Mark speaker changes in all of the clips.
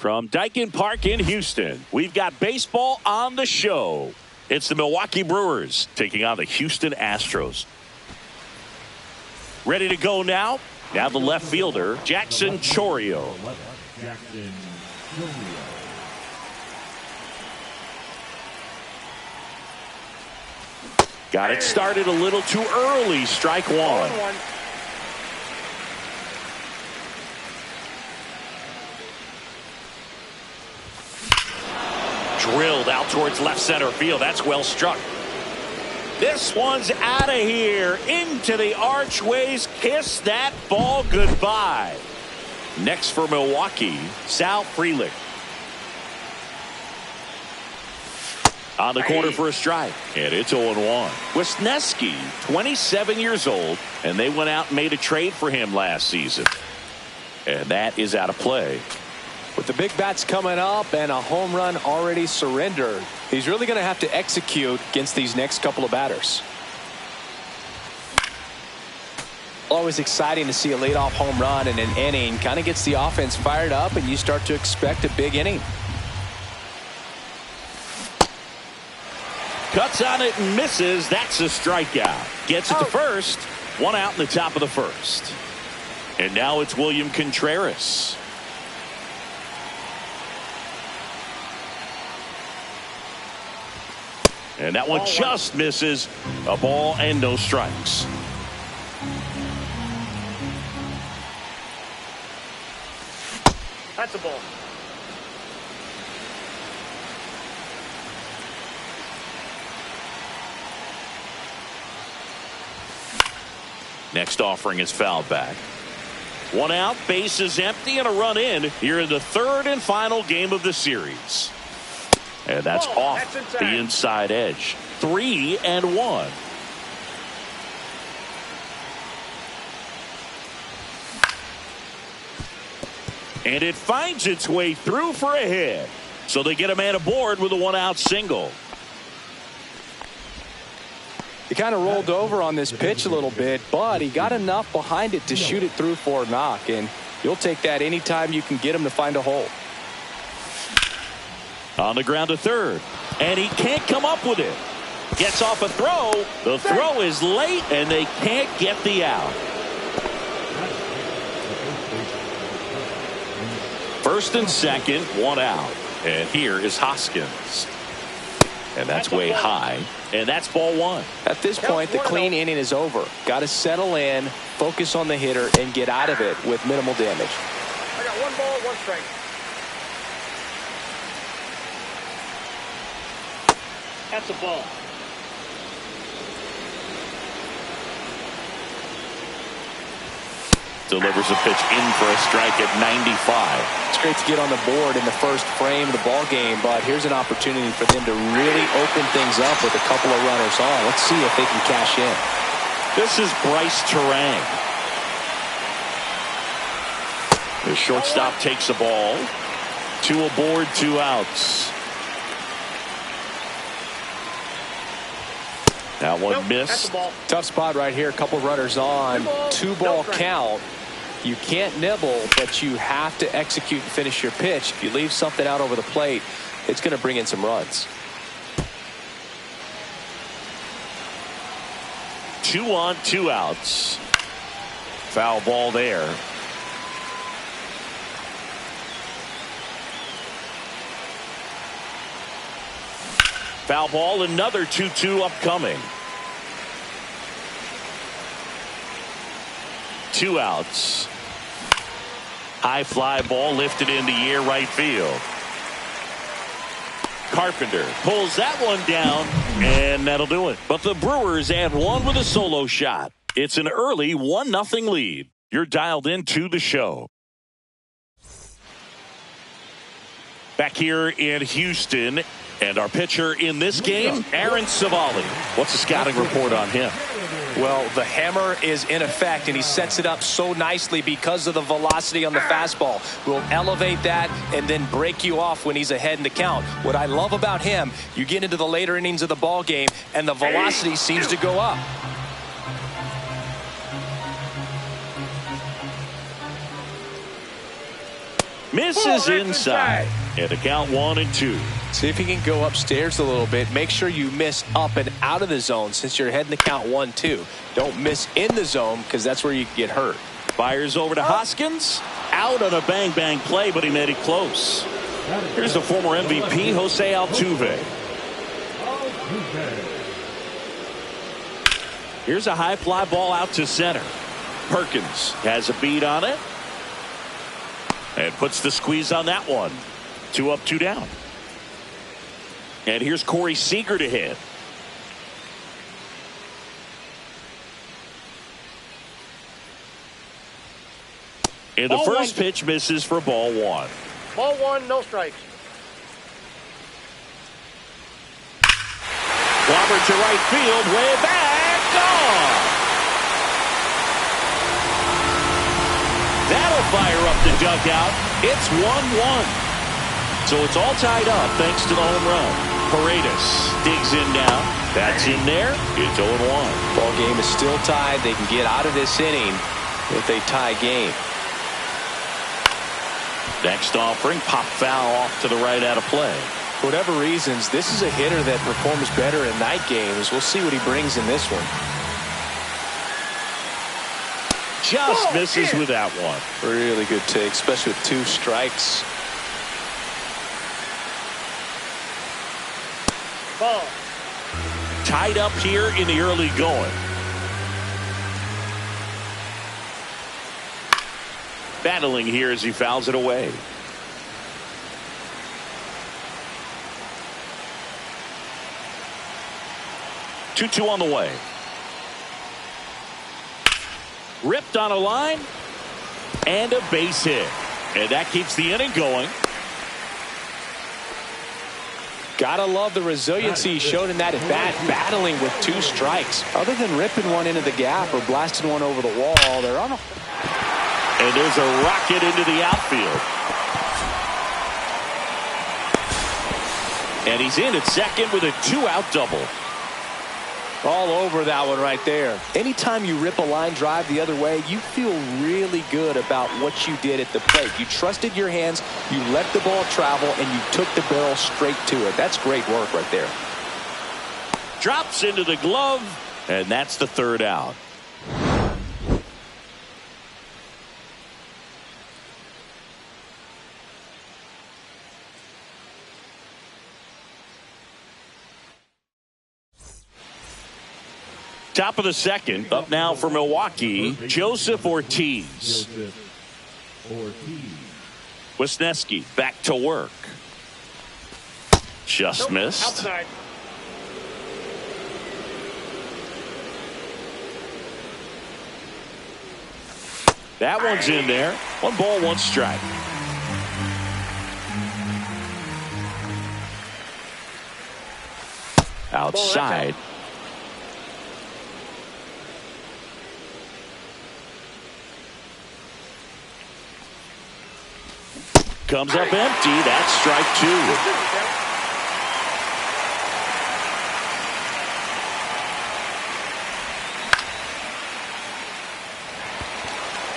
Speaker 1: From Daikin Park in Houston, we've got baseball on the show. It's the Milwaukee Brewers taking on the Houston Astros. Ready to go now? Now the left fielder, Jackson Chourio. Got it started a little too early. Strike one. Drilled out towards left center field. That's well struck. This one's out of here. Into the archways. Kiss that ball goodbye. Next for Milwaukee, Sal Frelick. On the corner for a strike. And it's 0-1. Wisniewski, 27 years old. And they went out and made a trade for him last season. And that is out of play.
Speaker 2: With the big bats coming up and a home run already surrendered, he's really going to have to execute against these next couple of batters. Always exciting to see a leadoff home run in an inning. Kind of gets the offense fired up, and you start to expect a big inning.
Speaker 1: Cuts on it and misses. That's a strikeout. Gets it to first. One out in the top of the first. And now it's William Contreras. And that one just misses. A ball and no strikes.
Speaker 3: That's a ball.
Speaker 1: Next offering is fouled back. One out, bases empty, and a run in here in the third and final game of the series. And that's off the inside edge. 3-1. And it finds its way through for a hit. So they get a man aboard with a one-out single.
Speaker 2: He kind of rolled over on this pitch a little bit, but he got enough behind it to shoot it through for a knock. And you'll take that anytime you can get him to find a hole.
Speaker 1: On the ground to third. And he can't come up with it. Gets off a throw. The throw is late, and they can't get the out. First and second, one out. And here is Hoskins. And that's way high. And that's ball one.
Speaker 2: At this point, the clean inning is over. Got to settle in, focus on the hitter, and get out of it with minimal damage.
Speaker 3: I got one ball, one strike. That's a ball.
Speaker 1: Delivers a pitch in for a strike at 95.
Speaker 2: It's great to get on the board in the first frame of the ball game, but here's an opportunity for them to really open things up with a couple of runners on. Let's see if they can cash in.
Speaker 1: This is Bryce Terang. The shortstop takes a ball. Two aboard, two outs. That one missed.
Speaker 2: Tough spot right here. A couple runners on. Two ball count. You can't nibble, but you have to execute and finish your pitch. If you leave something out over the plate, it's going to bring in some runs.
Speaker 1: 2 on, 2 outs. Foul ball there. Foul ball, another 2-2 upcoming. 2 outs. High fly ball lifted in the air right field. Carpenter pulls that one down, and that'll do it. But the Brewers add one with a solo shot. It's an early 1-0 lead. You're dialed into the show. Back here in Houston, and our pitcher in this game, Aaron Savali. What's the scouting report on him?
Speaker 2: Well, the hammer is in effect, and he sets it up so nicely because of the velocity on the fastball. Will elevate that and then break you off when he's ahead in the count. What I love about him, you get into the later innings of the ball game, and the velocity seems to go up.
Speaker 1: Misses inside. And the count 1-2.
Speaker 2: See if you can go upstairs a little bit. Make sure you miss up and out of the zone since you're heading to count 1-2. Don't miss in the zone because that's where you get hurt.
Speaker 1: Fires over to Hoskins. Out on a bang-bang play, but he made it close. Here's the former MVP, Jose Altuve. Here's a high fly ball out to center. Perkins has a beat on it. And puts the squeeze on that one. 2 up, 2 down. And here's Corey Seager to hit. And the first pitch misses for ball 1.
Speaker 3: Ball 1, no strikes.
Speaker 1: Clobbered to right field, way back, gone. That'll fire up the dugout. It's 1-1. So it's all tied up thanks to the home run. Paredes digs in now. That's in there. It's 0-1.
Speaker 2: Ball game is still tied. They can get out of this inning if they tie game.
Speaker 1: Next offering, pop foul off to the right out of play.
Speaker 2: For whatever reasons, this is a hitter that performs better in night games. We'll see what he brings in this one.
Speaker 1: Just misses with that one.
Speaker 2: Really good take, especially with 2 strikes.
Speaker 3: Ball.
Speaker 1: Tied up here in the early going. Battling here as he fouls it away. Two on the way. Ripped on a line. And a base hit. And that keeps the inning going.
Speaker 2: Gotta love the resiliency he showed in that at bat, battling with 2 strikes. Other than ripping one into the gap or blasting one over the wall, they're on a...
Speaker 1: And there's a rocket into the outfield. And he's in at second with a 2-out double.
Speaker 2: All over that one right there. Anytime you rip a line drive the other way, you feel really good about what you did at the plate. You trusted your hands, you let the ball travel, and you took the barrel straight to it. That's great work right there.
Speaker 1: Drops into the glove, and that's the 3rd out. Top of the 2nd, up now for Milwaukee, Joseph Ortiz. Wisniewski back to work. Just missed.
Speaker 3: Outside.
Speaker 1: That one's in there. 1 ball, 1 strike. Outside. Comes up empty. That's strike 2.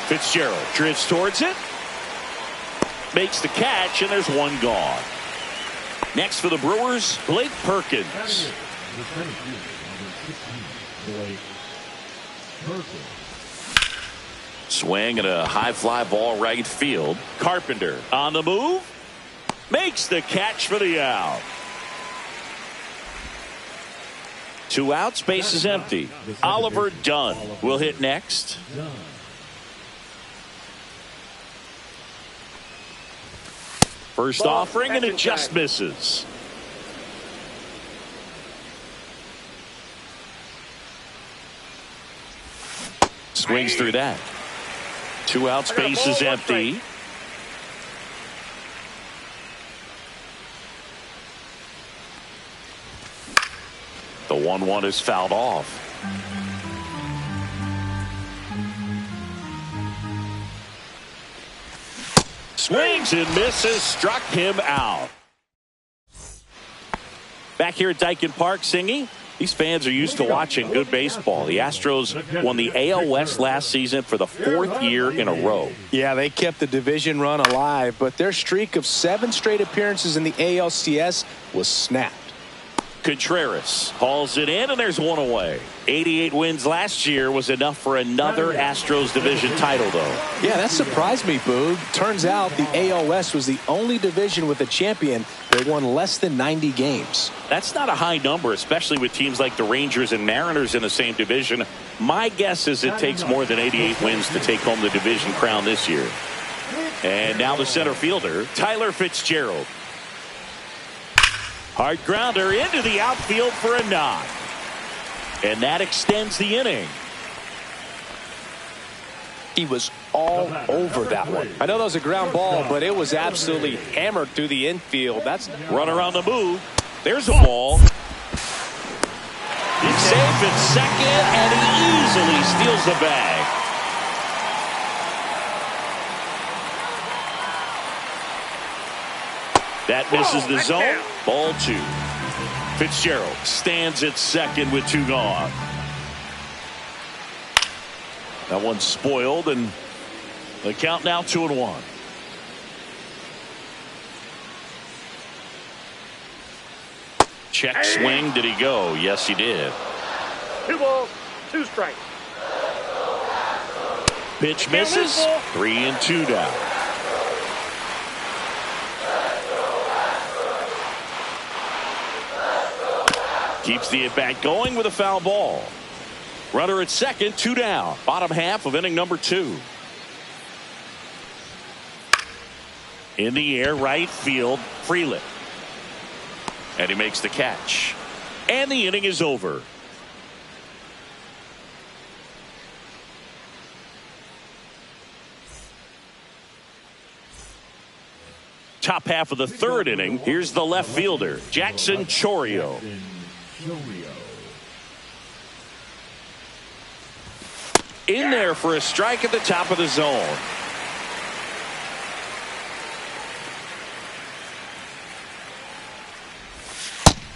Speaker 1: Fitzgerald drifts towards it. Makes the catch, and there's 1 gone. Next for the Brewers, Blake Perkins. Swing and a high fly ball right field. Carpenter on the move. Makes the catch for the out. 2 outs, base is empty. Oliver Dunn will hit next. First offering, and it just misses. Swings through that. 2 outs, base is empty. The 1-1 is fouled off. Swings and misses, struck him out. Back here at Dyken Park, Singy. These fans are used to watching good baseball. The Astros won the AL West last season for the 4th year in a row.
Speaker 2: Yeah, they kept the division run alive, but their streak of 7 straight appearances in the ALCS was snapped.
Speaker 1: Contreras hauls it in, and there's one away. 88 wins last year was enough for another Astros division title, though.
Speaker 2: Yeah, that surprised me, Boog. Turns out the AL West was the only division with a champion that won less than 90 games.
Speaker 1: That's not a high number, especially with teams like the Rangers and Mariners in the same division. My guess is it takes more than 88 wins to take home the division crown this year. And now the center fielder, Tyler Fitzgerald. Hard grounder into the outfield for a knock. And that extends the inning.
Speaker 2: He was all over that one. I know that was a ground ball, but it was absolutely hammered through the infield. That's
Speaker 1: runner on the move. There's a ball. He's safe at second, and he easily steals the bag. That misses the zone. Ball 2. Fitzgerald stands at second with 2 gone. That one's spoiled, and the count now 2-1. Check swing. Did he go? Yes, he did.
Speaker 3: 2 balls, 2 strikes.
Speaker 1: Pitch misses. 3-2 down. Keeps the at-bat going with a foul ball. Runner at second, 2 down. Bottom half of inning number 2. In the air, right field, Freeland. And he makes the catch. And the inning is over. Top half of the 3rd inning. Here's the left fielder, Jackson Chourio. In there for a strike at the top of the zone.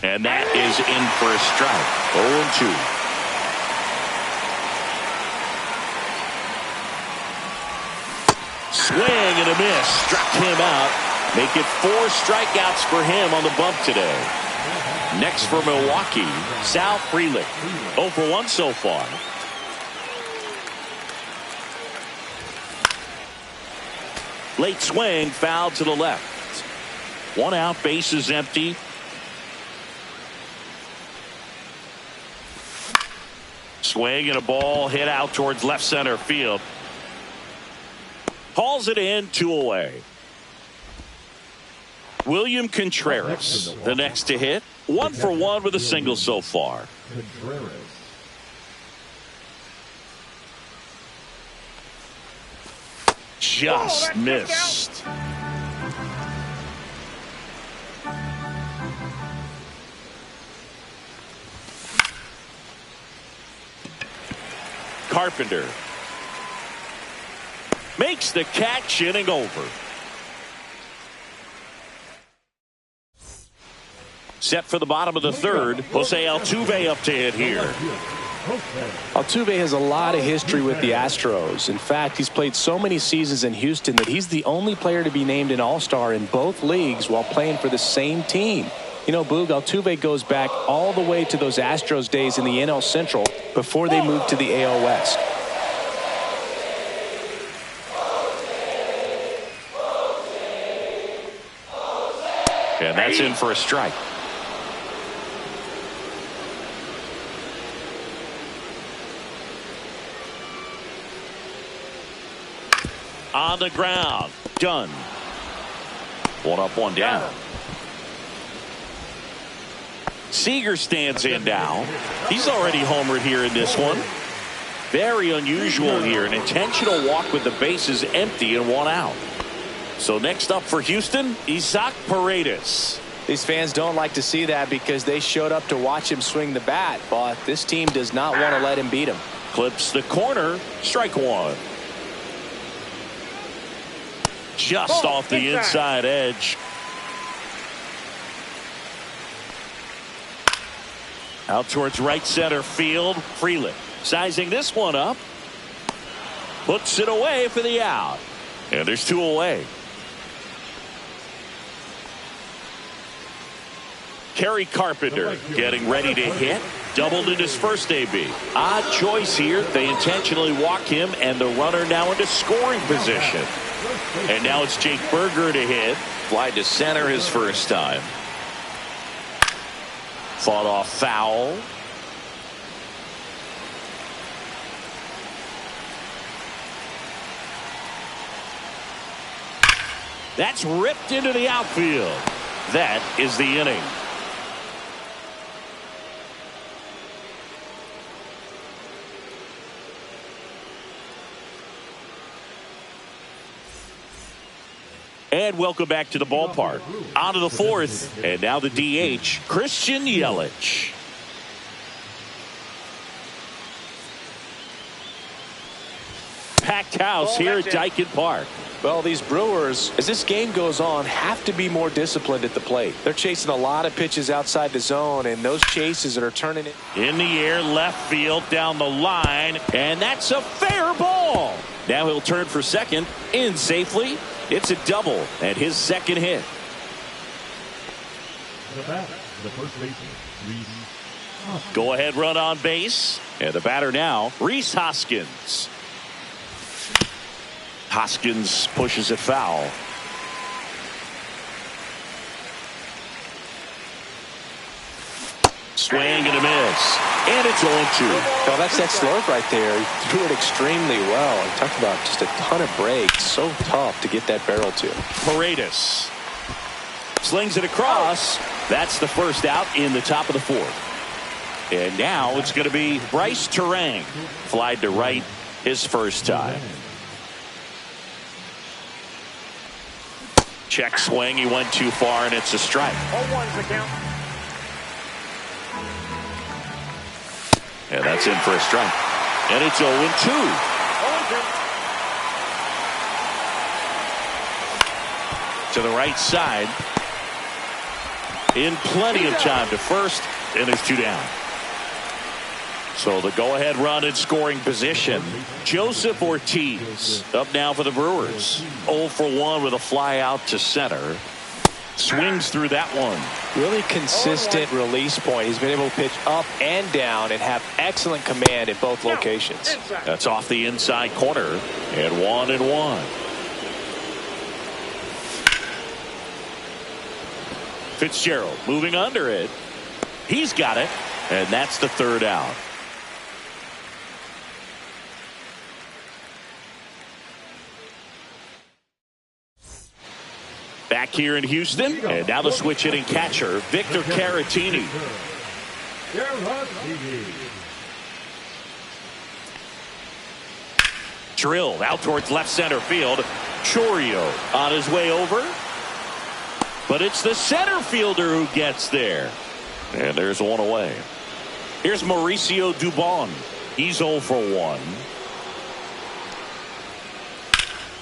Speaker 1: And that is in for a strike. 0-2. Swing and a miss. Struck him out. Make it 4 strikeouts for him on the bump today. Next for Milwaukee, Sal Frelick. 0 for 1 so far. Late swing, foul to the left. 1 out, bases empty. Swing and a ball hit out towards left center field. Hauls it in, 2 away. William Contreras, the next to hit. 1 for 1 with a single so far. Just missed. Carpenter makes the catch, inning over. Set for the bottom of the 3rd. Jose Altuve up to hit here.
Speaker 2: Altuve has a lot of history with the Astros. In fact, he's played so many seasons in Houston that he's the only player to be named an All-Star in both leagues while playing for the same team. You know, Boog, Altuve goes back all the way to those Astros days in the NL Central before they moved to the AL West.
Speaker 1: And that's in for a strike. On the ground. Done. 1 up, 1 down. Seager stands in now. He's already homered here in this one. Very unusual here. An intentional walk with the bases empty and 1 out. So next up for Houston, Isaac Paredes.
Speaker 2: These fans don't like to see that because they showed up to watch him swing the bat, but this team does not want to let him beat him.
Speaker 1: Clips the corner. Strike 1. Just off the inside edge. Out towards right center field. Freeland sizing this one up. Puts it away for the out. And there's two away. Kerry Carpenter getting ready to hit. Doubled in his first AB. Odd choice here. They intentionally walk him, and the runner now into scoring position. And now it's Jake Berger to hit. Fly to center his first time. Fought off foul. That's ripped into the outfield. That is the inning. And welcome back to the ballpark. On to the fourth. And now the DH, Christian Yelich. Packed house here at Daikin Park.
Speaker 2: Well, these Brewers, as this game goes on, have to be more disciplined at the plate. They're chasing a lot of pitches outside the zone, and those chases that are turning it.
Speaker 1: In the air, left field, down the line, and that's a fair ball. Now he'll turn for second, in safely. It's a double, and his second hit.
Speaker 4: The first baseman,
Speaker 1: Go ahead run on base. And the batter now, Rhys Hoskins. Hoskins pushes it foul. Swing and a miss. And it's 0-2.
Speaker 2: Well, that's that slurve right there. He threw it extremely well. He talked about just a ton of breaks. So tough to get that barrel to.
Speaker 1: Paredes slings it across. That's the first out in the top of the fourth. And now it's going to be Bryce Terang. Flied to right his first time. Check swing. He went too far, and it's a strike.
Speaker 3: 0-1's the count.
Speaker 1: And that's in for a strike. And it's 0-2.
Speaker 3: 0-2.
Speaker 1: To the right side. In plenty of time to first. And there's two down. So the go-ahead run in scoring position. Joseph Ortiz up now for the Brewers. 0 for 1 with a fly out to center. Swings through that one.
Speaker 2: Really consistent release point. He's been able to pitch up and down and have excellent command at both locations.
Speaker 1: That's off the inside corner. And 1-1. Fitzgerald moving under it. He's got it. And that's the third out. Back here in Houston, and now the switch hitting catcher, Victor Caratini. Drilled out towards left center field. Chourio on his way over. But it's the center fielder who gets there. And there's one away. Here's Mauricio Dubon. He's 0 for 1.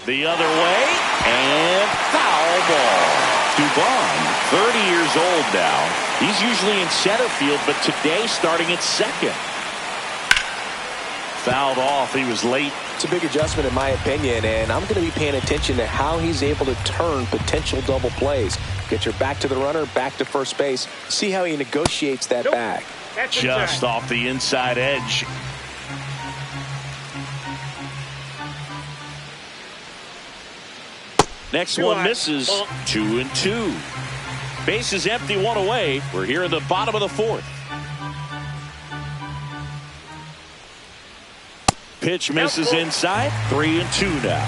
Speaker 1: The other way, and foul ball. Dubon, 30 years old now. He's usually in center field, but today starting at second. Fouled off. He was late.
Speaker 2: It's a big adjustment in my opinion, and I'm going to be paying attention to how he's able to turn potential double plays. Get your back to the runner, back to first base. See how he negotiates that back.
Speaker 1: Just off the inside edge. Next one misses. 2-2. Base is empty, one away. We're here in the bottom of the fourth. Pitch misses inside. 3-2 now.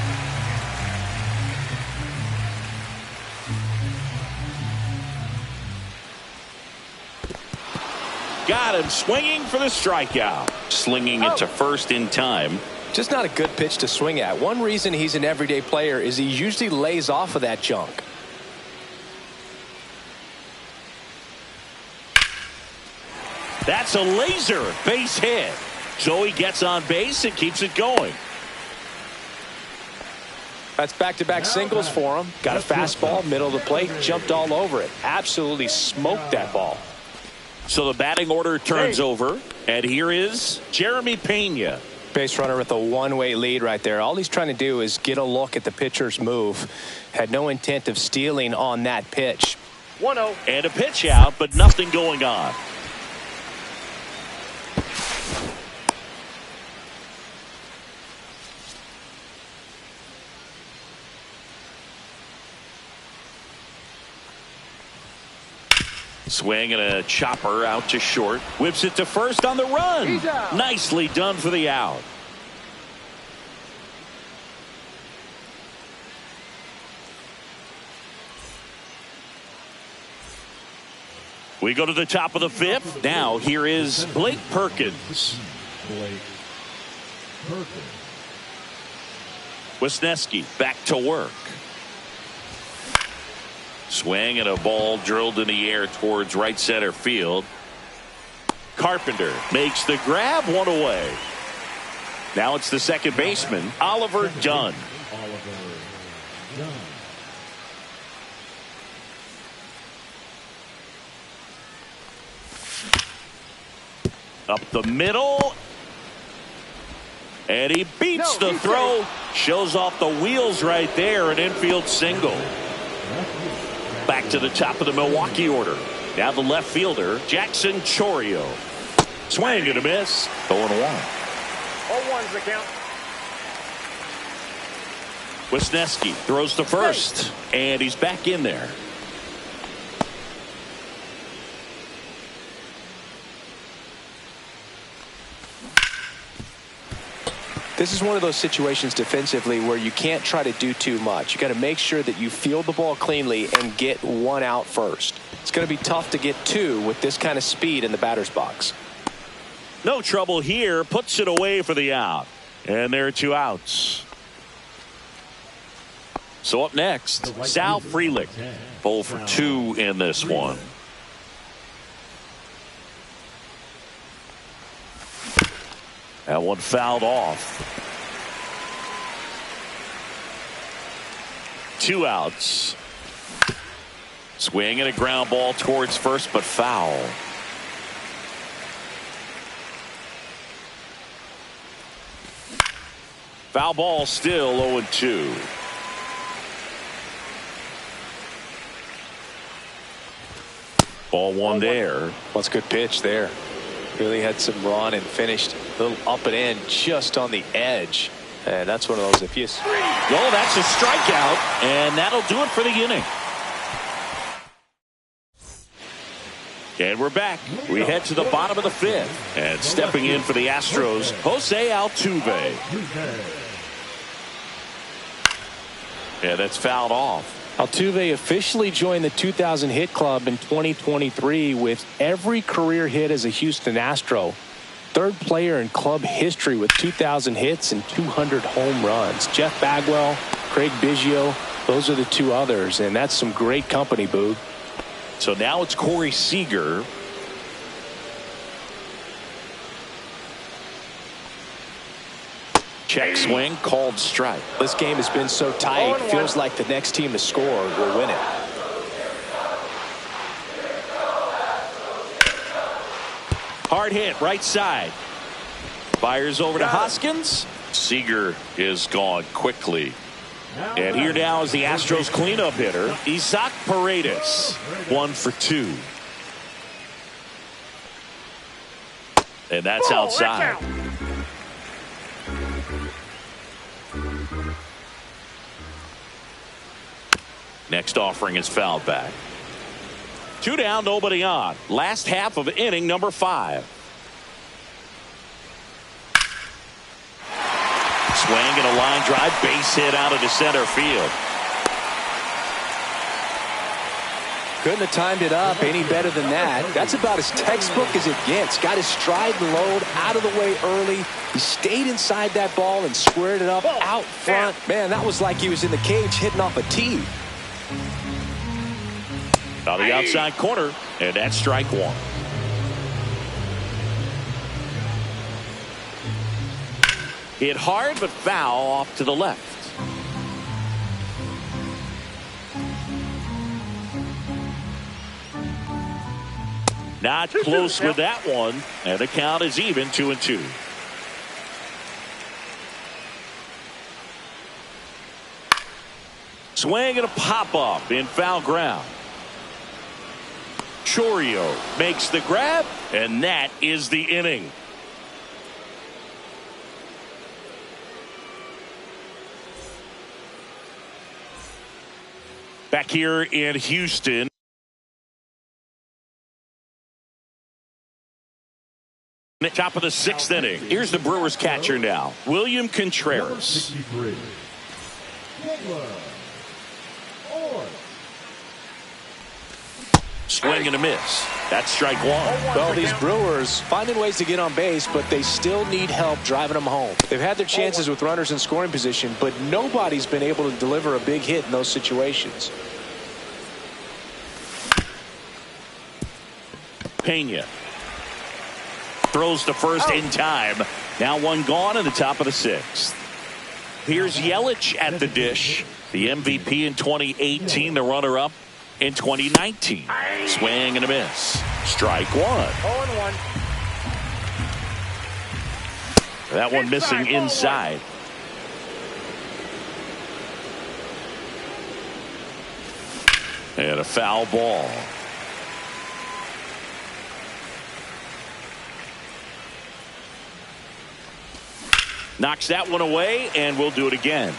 Speaker 1: Got him swinging for the strikeout. Slinging it to first in time.
Speaker 2: Just not a good pitch to swing at. One reason he's an everyday player is he usually lays off of that junk.
Speaker 1: That's a laser base hit. So he gets on base and keeps it going.
Speaker 2: That's back-to-back singles for him. Got a fastball, middle of the plate, jumped all over it. Absolutely smoked that ball.
Speaker 1: So the batting order turns over, and here is Jeremy Pena.
Speaker 2: Base runner with a one-way lead right there. All he's trying to do is get a look at the pitcher's move. Had no intent of stealing on that pitch.
Speaker 3: 1-0.
Speaker 1: And a pitch out, but nothing going on. Swing and a chopper out to short. Whips it to first on the run. Nicely done for the out. We go to the top of the fifth. Now here is Blake Perkins. Wisniewski back to work. Swing and a ball drilled in the air towards right center field. Carpenter makes the grab, one away. Now it's the second baseman, Oliver Dunn. Up the middle. And he beats the throw. Shows off the wheels right there. An infield single. Back to the top of the Milwaukee order. Now the left fielder, Jackson Chourio. Swing and a miss. 0-1.
Speaker 3: 0-1's the count.
Speaker 1: Wisniewski throws to first. And he's back in there.
Speaker 2: This is one of those situations defensively where you can't try to do too much. You got to make sure that you field the ball cleanly and get one out first. It's going to be tough to get two with this kind of speed in the batter's box.
Speaker 1: No trouble here. Puts it away for the out. And there are two outs. So up next, Sal Frelick. 0 for 2 in this one. That one fouled off. 2 outs. Swing and a ground ball towards first, but foul. Foul ball, still 0-2. Ball one there.
Speaker 2: What's a good pitch there. Really had some run and finished a little up and in just on the edge. And that's one of those, if you...
Speaker 1: Oh, that's a strikeout, and that'll do it for the inning. And we're back. We head to the bottom of the fifth. And stepping in for the Astros, Jose Altuve. Yeah, that's fouled off.
Speaker 2: Altuve officially joined the 2,000 hit club in 2023 with every career hit as a Houston Astro. Third player in club history with 2,000 hits and 200 home runs. Jeff Bagwell, Craig Biggio, those are the two others, and that's some great company, Boog.
Speaker 1: So now it's Corey Seager. Check swing, called strike.
Speaker 2: This game has been so tight, feels like the next team to score will win it.
Speaker 1: Hard hit, right side. Fires over to Hoskins. Seager is gone quickly. And here now is the Astros cleanup hitter, Isaac Paredes. 1 for 2. And that's outside. Next offering is fouled back. 2 down, nobody on. Last half of inning number 5. Swing and a line drive, base hit out into center field.
Speaker 2: Couldn't have timed it up any better than that. That's about as textbook as it gets. Got his stride and load out of the way early. He stayed inside that ball and squared it up out front. Man, that was like he was in the cage hitting off a tee.
Speaker 1: On the outside corner, and that's strike 1. Hit hard, but foul off to the left. Not close with that one, and the count is even 2-2. Swing and a pop-up in foul ground. Chourio makes the grab, and that is the inning. Back here in Houston. Top of the 6th inning. Here's the Brewers catcher now, William Contreras. Swing and a miss. That's strike one.
Speaker 2: Well, these Brewers finding ways to get on base, but they still need help driving them home. They've had their chances with runners in scoring position, but nobody's been able to deliver a big hit in those situations.
Speaker 1: Pena throws to first in time. Now one gone in the top of the 6th. Here's Yelich at the dish. The MVP in 2018, the runner-up in 2019. Swing and a miss. Strike one.
Speaker 3: 0-1.
Speaker 1: That one missing inside. And a foul ball. Knocks that one away, and we'll do it again.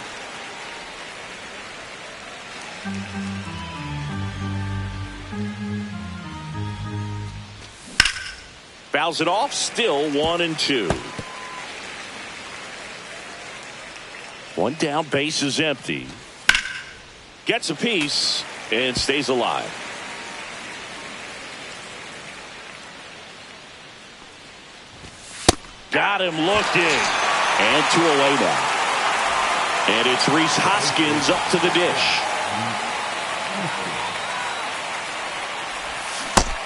Speaker 1: Fouls it off, still 1-2. One down, base is empty. Gets a piece and stays alive. Got him looking. And 2 away now. And it's Rhys Hoskins up to the dish.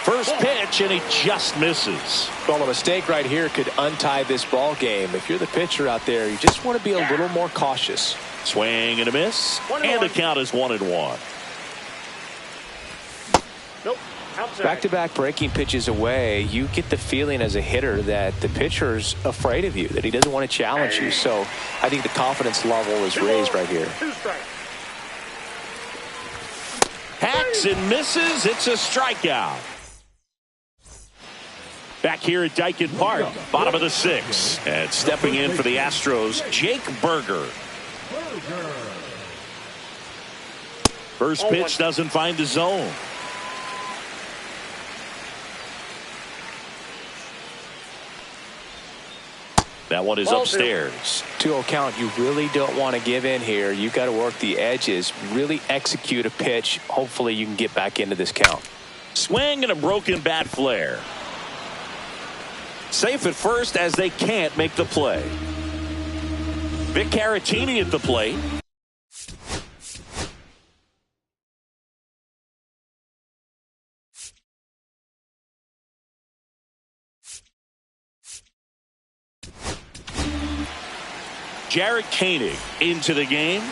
Speaker 1: First pitch, and he just misses.
Speaker 2: Well, a mistake right here could untie this ball game. If you're the pitcher out there, you just want to be a little more cautious.
Speaker 1: Swing and a miss. And the count is 1-1.
Speaker 3: Nope. Outside.
Speaker 2: Back-to-back breaking pitches away, you get the feeling as a hitter that the pitcher's afraid of you, that he doesn't want to challenge you. So I think the confidence level is raised right here.
Speaker 3: 2 strikes.
Speaker 1: Hacks and misses. It's a strikeout. Back here at Dyken Park, bottom of the 6th. And stepping in for the Astros, Jake Burger. First pitch doesn't find the zone. That one is upstairs.
Speaker 2: 2-0 count. You really don't want to give in here. You've got to work the edges, really execute a pitch. Hopefully you can get back into this count.
Speaker 1: Swing and a broken bat flare. Safe at first as they can't make the play. Vic Caratini at the plate. Jared Koenig into the game.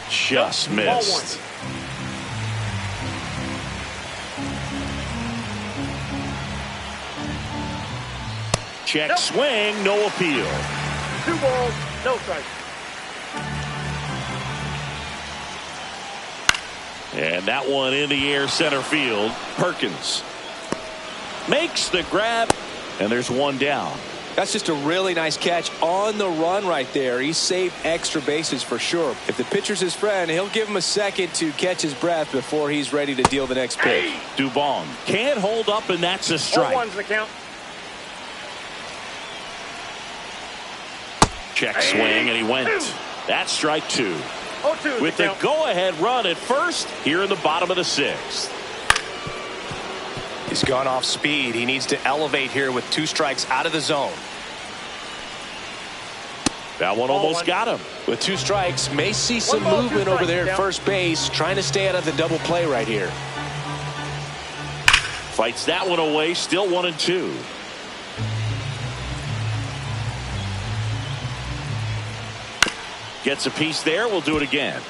Speaker 1: Just missed. Check swing, no appeal.
Speaker 3: 2 balls, no strikes.
Speaker 1: And that one in the air center field. Perkins makes the grab, and there's one down.
Speaker 2: That's just a really nice catch on the run right there. He saved extra bases for sure. If the pitcher's his friend, he'll give him a second to catch his breath before he's ready to deal the next pitch.
Speaker 1: Dubon can't hold up, and that's a strike.
Speaker 3: 0-1's the count.
Speaker 1: Check swing, and he went. That's strike 2.
Speaker 3: 0-2
Speaker 1: With the go-ahead run at first here in the bottom of the 6th.
Speaker 2: He's gone off speed. He needs to elevate here with 2 strikes out of the zone.
Speaker 1: That one almost got him.
Speaker 2: With 2 strikes, may see some movement over there at first base, trying to stay out of the double play right here.
Speaker 1: Fights that one away, still 1-2. Gets a piece there. We'll do it again.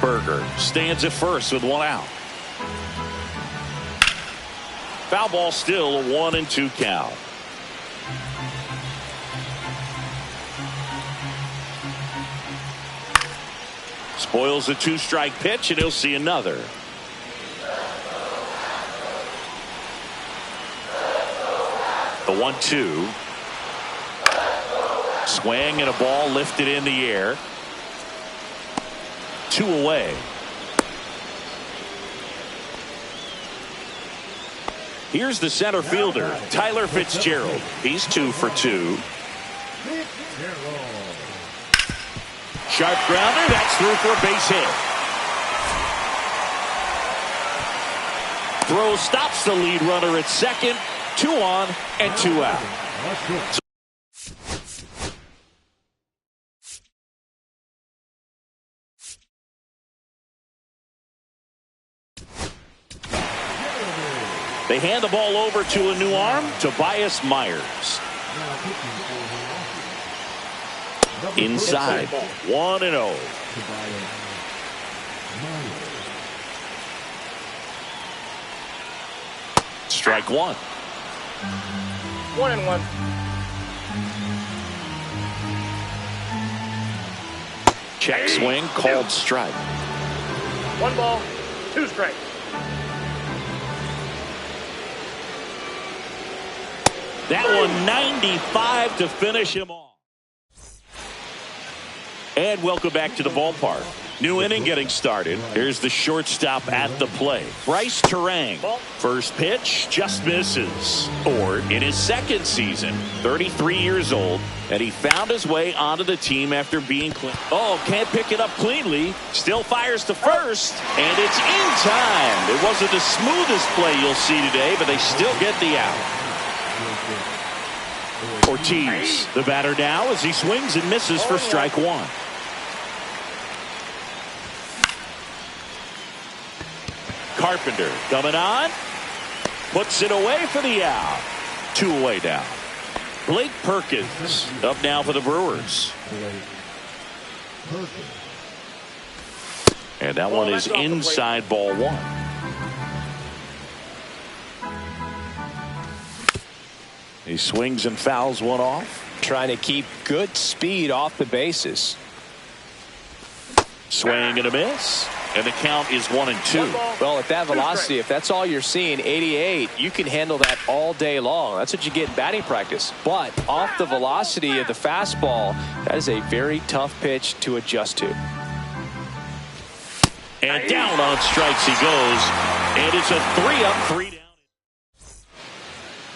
Speaker 1: Berger stands at first with one out. Foul ball, still a 1-2 count. Spoils a 2-strike pitch, and he'll see another. The 1-2. Swing and a ball lifted in the air. 2 away. Here's the center fielder, Tyler Fitzgerald. He's 2 for 2. Sharp grounder, that's through for a base hit. Throw stops the lead runner at second. 2 on and 2 out. They hand the ball over to a new arm, Tobias Myers. Inside, 1-0. Strike 1.
Speaker 3: 1-1.
Speaker 1: Check swing, called strike.
Speaker 3: 1 ball, 2 strikes.
Speaker 1: That one 95 to finish him off. And welcome back to the ballpark. New inning getting started. Here's the shortstop at the plate, Bryce Terang. First pitch just misses. Ford in his second season, 33 years old, and he found his way onto the team after being clean. Oh, can't pick it up cleanly. Still fires to first, and it's in time. It wasn't the smoothest play you'll see today, but they still get the out. Ortiz, the batter now, as he swings and misses for strike 1. Carpenter coming on, puts it away for the out. 2 away now. Blake Perkins up now for the Brewers. And that one is inside, ball 1. He swings and fouls one off.
Speaker 2: Trying to keep good speed off the bases.
Speaker 1: Swing and a miss. And the count is 1-2.
Speaker 2: Well, at that velocity, if that's all you're seeing, 88, you can handle that all day long. That's what you get in batting practice. But off the velocity of the fastball, that is a very tough pitch to adjust to.
Speaker 1: And down on strikes he goes. And it's a 3-up, 3-down.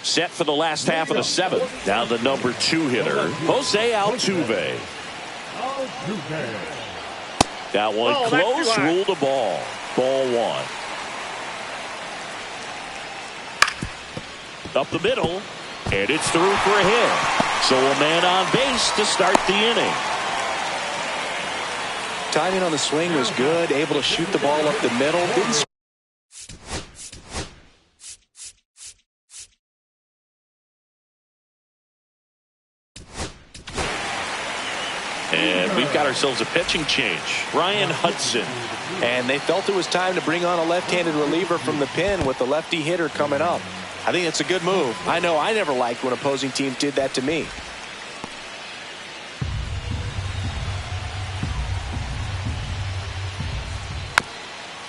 Speaker 1: Set for the last half of the 7th. Down the number 2 hitter, Jose Altuve. That one close, ruled a ball. Ball 1. Up the middle, and it's through for a hit. So a man on base to start the inning.
Speaker 2: Timing on the swing was good, able to shoot the ball up the middle. Didn't.
Speaker 1: And we've got ourselves a pitching change. Ryan Hudson.
Speaker 2: And they felt it was time to bring on a left-handed reliever from the pen with the lefty hitter coming up. I think it's a good move. I know I never liked when opposing teams did that to me.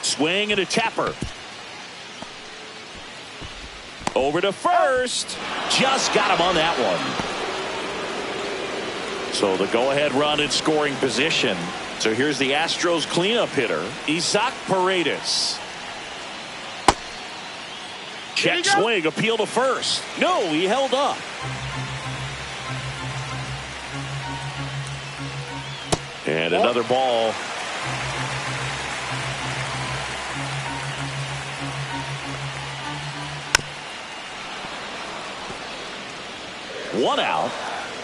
Speaker 1: Swing and a tapper. Over to first. Just got him on that one. So the go-ahead run in scoring position. So here's the Astros cleanup hitter, Isaac Paredes. Check swing, appeal to first. No, he held up. And another ball. One out.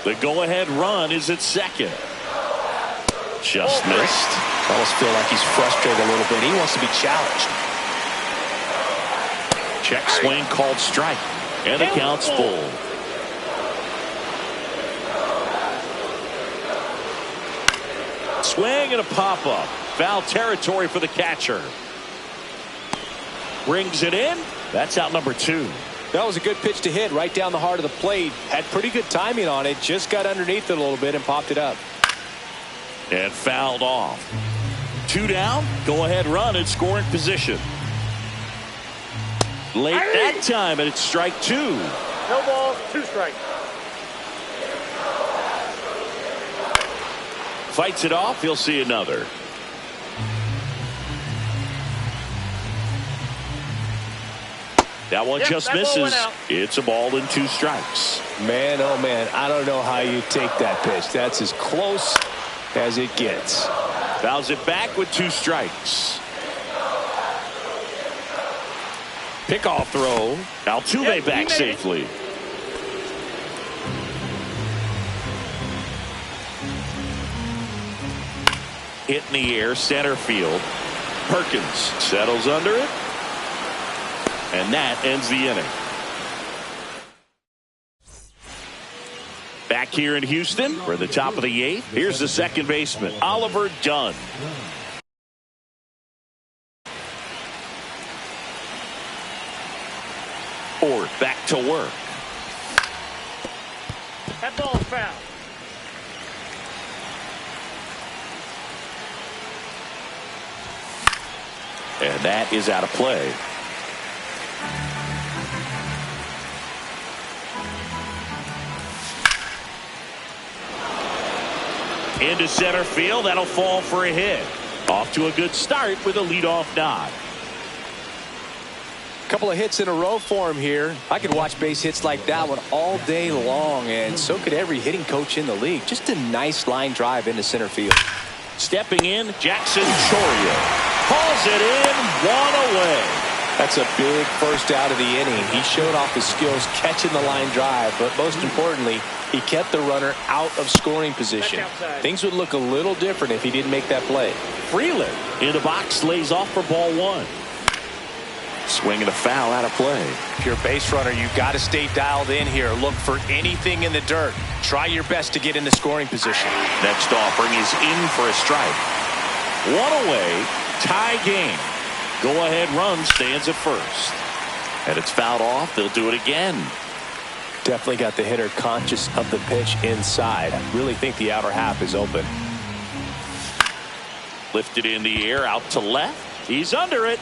Speaker 1: The go-ahead run is at second. Just missed.
Speaker 2: Almost feel like he's frustrated a little bit. He wants to be challenged.
Speaker 1: Check swing, called strike. And the count's full. Swing and a pop-up. Foul territory for the catcher. Brings it in. That's out number 2.
Speaker 2: That was a good pitch to hit right down the heart of the plate. Had pretty good timing on it. Just got underneath it a little bit and popped it up.
Speaker 1: And fouled off. 2 down. Go ahead run in scoring position. Late that time, and it's strike 2.
Speaker 3: No balls, 2 strikes.
Speaker 1: Fights it off. He'll see another. That one just misses. It's a ball and 2 strikes.
Speaker 2: Man, oh man, I don't know how you take that pitch. That's as close as it gets.
Speaker 1: Fouls it back with 2 strikes. Pickoff throw. Altuve back safely. Hit in the air, center field. Perkins settles under it. And that ends the inning. Back here in Houston, we're at the top of the 8th. Here's the second baseman, Oliver Dunn. Ford back to work.
Speaker 3: That ball's foul.
Speaker 1: And that is out of play. Into center field. That'll fall for a hit. Off to a good start with a leadoff nod.
Speaker 2: Couple of hits in a row for him here. I could watch base hits like that one all day long, and so could every hitting coach in the league. Just a nice line drive into center field.
Speaker 1: Stepping in, Jackson Chourio hauls it in, 1 away.
Speaker 2: That's a big first out of the inning. He showed off his skills catching the line drive, but most importantly, he kept the runner out of scoring position. Things would look a little different if he didn't make that play.
Speaker 1: Freeland in the box, lays off for ball 1. Swinging a foul, out of play.
Speaker 2: If you're a base runner, you've got to stay dialed in here. Look for anything in the dirt. Try your best to get in the scoring position.
Speaker 1: Next offering is in for a strike. 1 away, tie game. Go-ahead run stands at first. And it's fouled off. They'll do it again.
Speaker 2: Definitely got the hitter conscious of the pitch inside. I really think the outer half is open.
Speaker 1: Lifted in the air, out to left. He's under it.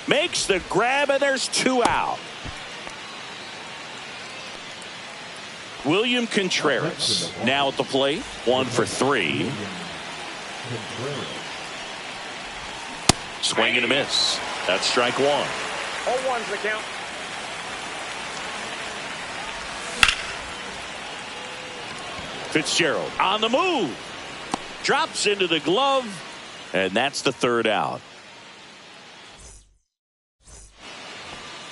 Speaker 1: Makes the grab, and there's 2 out. William Contreras now at the plate. 1 for 3. Swing and a miss. That's strike 1.
Speaker 3: 0-1's the count.
Speaker 1: Fitzgerald on the move. Drops into the glove, and that's the 3rd out.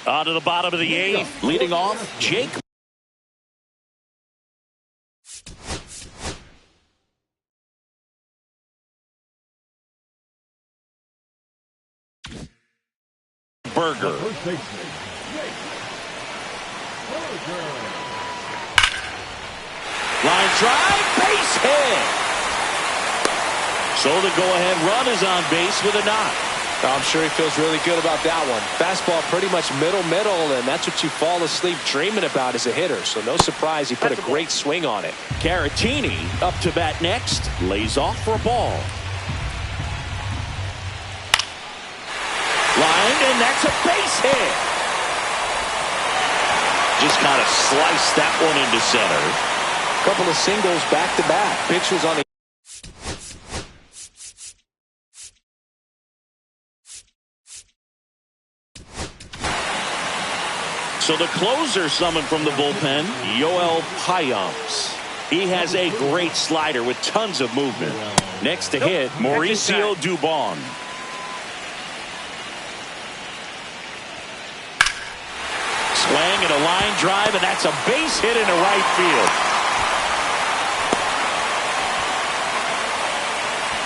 Speaker 1: On to the bottom of the 8th. Leading off, Jake Berger. Line drive, base hit. So the go-ahead run is on base with a knock.
Speaker 2: I'm sure he feels really good about that one. Fastball pretty much middle, and that's what you fall asleep dreaming about as a hitter. So no surprise he put a great swing on it.
Speaker 1: Caratini up to bat next. Lays off for a ball. Lined, and that's a base hit. Just kind of sliced that one into center.
Speaker 2: Couple of singles back-to-back. Pitchers on the
Speaker 1: So the closer summoned from the bullpen, Yoel Payamps. He has a great slider with tons of movement. Next to hit, Mauricio Dubon. Swing and a line drive, and that's a base hit into right field.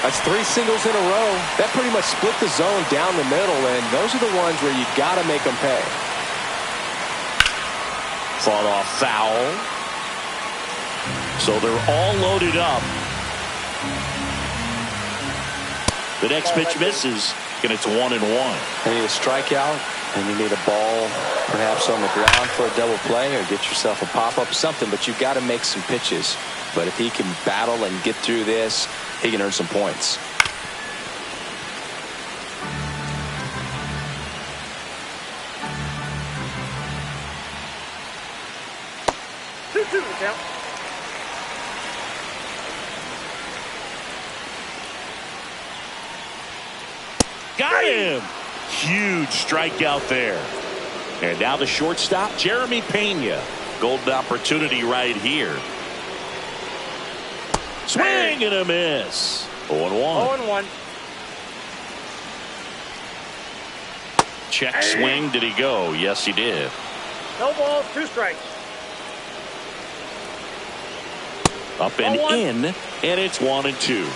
Speaker 2: That's 3 singles in a row. That pretty much split the zone down the middle, and those are the ones where you got to make them pay.
Speaker 1: Fought off foul. So they're all loaded up. The next pitch misses, and it's 1-1.
Speaker 2: You need a strikeout, and you need a ball perhaps on the ground for a double play, or get yourself a pop-up, something, but you've got to make some pitches. But if he can battle and get through this, he can earn some points.
Speaker 3: Two count.
Speaker 1: Got him. Huge strikeout there. And now the shortstop, Jeremy Pena. Golden opportunity right here. Swing and a miss. 0-1.
Speaker 3: 0-1.
Speaker 1: Check swing. Did he go? Yes, he did.
Speaker 3: No balls, 2 strikes.
Speaker 1: Up and in, and it's 1-2.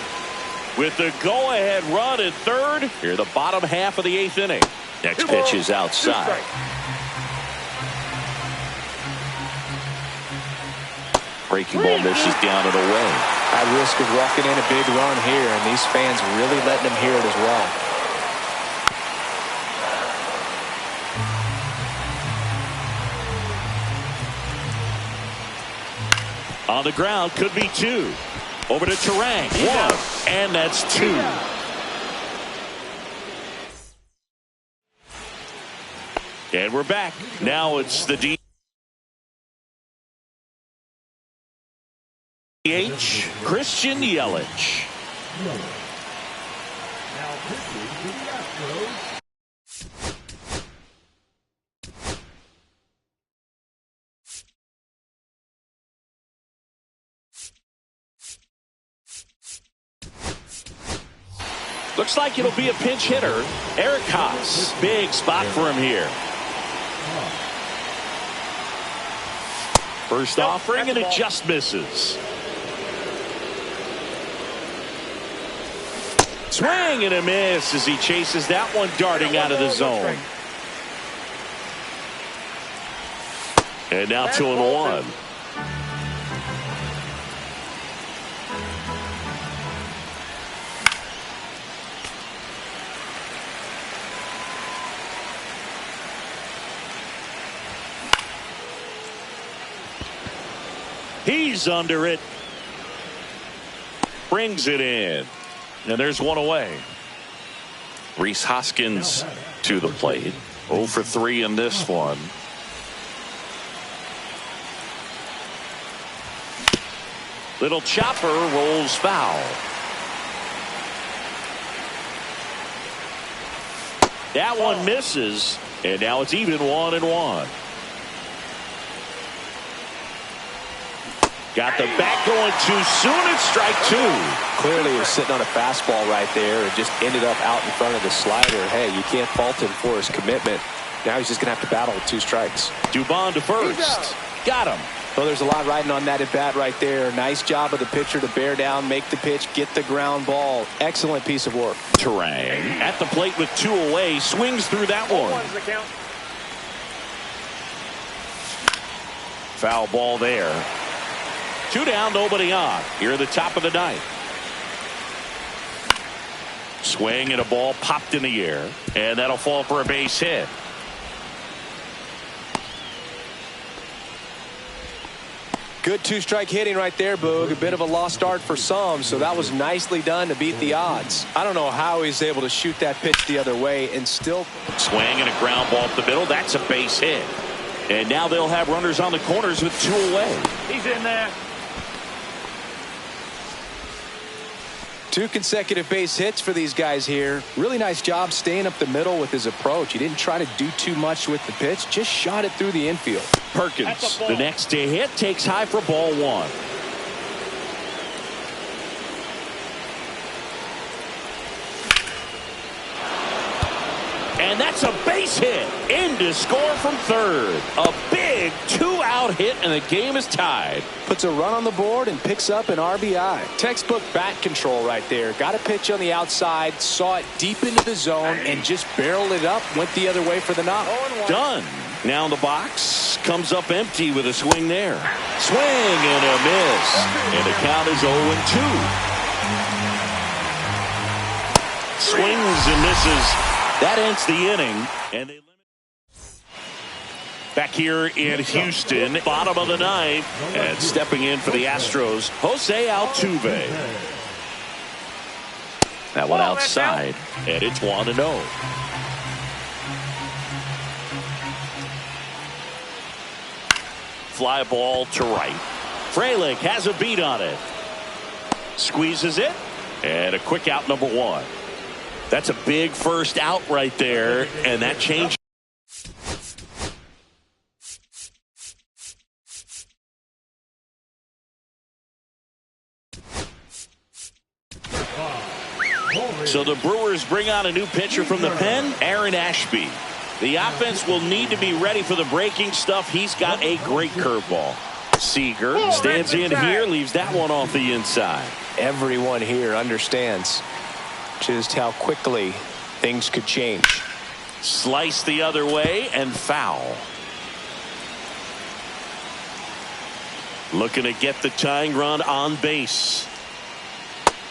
Speaker 1: With the go-ahead run at third, here the bottom half of the 8th inning. Next pitch is outside. Breaking ball misses down and away.
Speaker 2: At risk of walking in a big run here, and these fans really letting him hear it as well.
Speaker 1: On the ground, could be 2. Over to Terang. 1, and that's 2. And we're back. Now it's the DH, Christian Yelich.
Speaker 4: Now pitching to the Astros,
Speaker 1: Looks like it'll be a pinch hitter. Eric Haas. Big spot for him here. First offering, and it just misses. Swing and a miss as he chases that one darting out of the zone. And now 2-1. He's under it. Brings it in. And there's one away. Rhys Hoskins to the plate. 0 for 3 in this one. Little chopper rolls foul. That one misses. And now it's even 1-1. Got the bat going too soon. It's strike 2.
Speaker 2: Clearly he was sitting on a fastball right there and just ended up out in front of the slider. Hey, you can't fault him for his commitment. Now he's just going to have to battle with 2 strikes.
Speaker 1: Dubon to first. Got him.
Speaker 2: Well, there's a lot riding on that at bat right there. Nice job of the pitcher to bear down, make the pitch, get the ground ball. Excellent piece of work.
Speaker 1: Terang at the plate with 2 away. Swings through that one. Foul ball there. 2 down, nobody on. Here at the top of the 9th. Swing and a ball popped in the air. And that'll fall for a base hit.
Speaker 2: Good 2-strike hitting right there, Boog. A bit of a lost start for some, so that was nicely done to beat the odds. I don't know how he's able to shoot that pitch the other way and still.
Speaker 1: Swing and a ground ball up the middle. That's a base hit. And now they'll have runners on the corners with 2 away.
Speaker 3: He's in there.
Speaker 2: 2 consecutive base hits for these guys here. Really nice job staying up the middle with his approach. He didn't try to do too much with the pitch, just shot it through the infield.
Speaker 1: Perkins, the next to hit, takes high for ball 1. And that's a base hit. In to score from third. A big 2-out hit, and the game is tied.
Speaker 2: Puts a run on the board and picks up an RBI. Textbook bat control right there. Got a pitch on the outside, saw it deep into the zone, and just barreled it up. Went the other way for the knock.
Speaker 1: Done. Now in the box. Comes up empty with a swing there. Swing and a miss. And the count is 0-2. Swings and misses. That ends the inning. And they back here in Houston, bottom of the ninth, and stepping in for the Astros, Jose Altuve. That one outside, and it's 1-0. Fly ball to right. Frelick has a beat on it. Squeezes it, and a quick out, number one. That's a big first out right there, and that changes. So the Brewers bring on a new pitcher from the pen, Aaron Ashby. The offense will need to be ready for the breaking stuff. He's got a great curveball. Seager stands in here, leaves that one off the inside.
Speaker 2: Everyone here understands just how quickly things could change.
Speaker 1: Slice the other way and foul. Looking to get the tying run on base.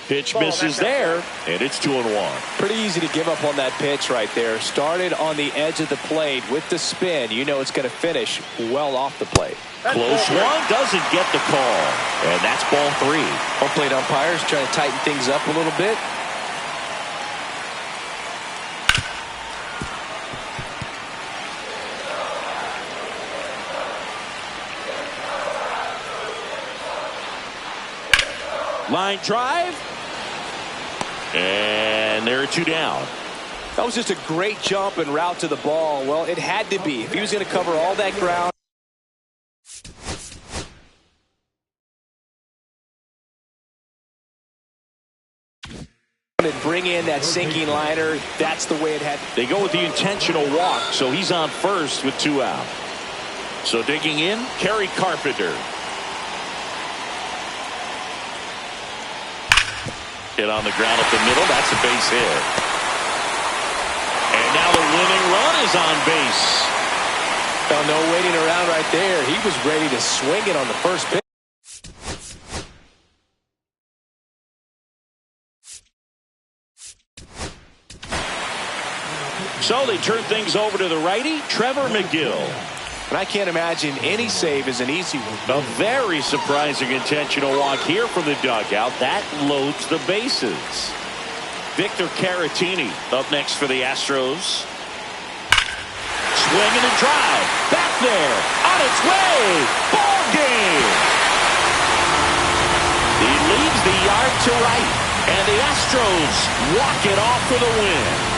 Speaker 1: Pitch misses there, and it's 2-1.
Speaker 2: Pretty easy to give up on that pitch right there. Started on the edge of the plate with the spin. You know it's going to finish well off the plate.
Speaker 1: Close one, doesn't get the call. And that's ball three.
Speaker 2: Home plate umpires trying to tighten things up a little bit.
Speaker 1: Line drive. And there are two down.
Speaker 2: That was just a great jump and route to the ball. Well, it had to be. If he was going to cover all that ground. And bring in that sinking liner. That's the way it had.
Speaker 1: They go with the intentional walk, so he's on first with two out. So digging in, Kerry Carpenter. Hit on the ground up the middle. That's a base hit. And now the winning run is on base.
Speaker 2: Well, no waiting around right there. He was ready to swing it on the first pitch.
Speaker 1: So they turn things over to the righty, Trevor McGill.
Speaker 2: And I can't imagine any save is an easy one.
Speaker 1: A very surprising intentional walk here from the dugout. That loads the bases. Victor Caratini up next for the Astros. Swinging and drive. Back there. On its way. Ball game. He leads the yard to right. And the Astros walk it off for the win.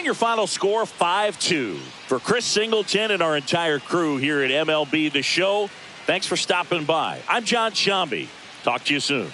Speaker 1: Your final score 5-2. For Chris Singleton and our entire crew here at MLB The Show, thanks for stopping by. I'm John Shambi. Talk to you soon.